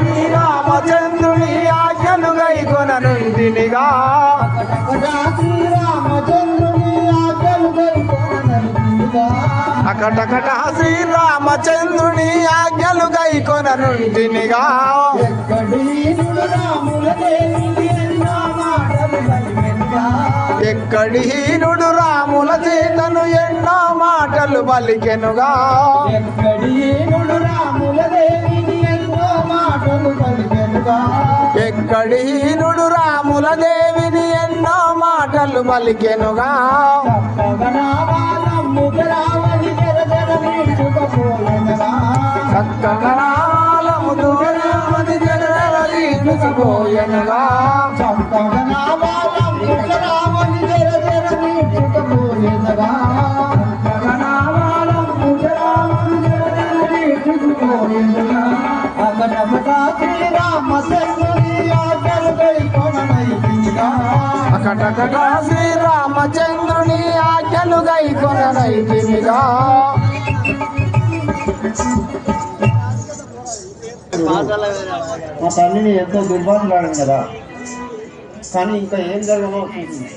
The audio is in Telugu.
శ్రీరామచంద్రుని ఆజ్ఞలు గైకొననుంటినిగా అకటకట శ్రీరామచంద్రుని ఆజ్ఞలు గైకొననుంటినిగా ఎక్కడి హీనుడు రాముల చేతను ఎన్నో మాటలు పలికెనుగా ఎక్కడి హీనుడు రాముల దేవిని ఎన్నో మాటలు పలికెనుగా సక్కగనాలము దూరమని జరగలిపోయెనుగా అకటకట శ్రీరామచంద్రుని ఆజ్ఞలు గైకొననైతినిగా మా తల్లిని ఎంతో దుర్భాగ్యులాడాను కదా, కానీ ఇంకా ఏం జరగమో చూసింది.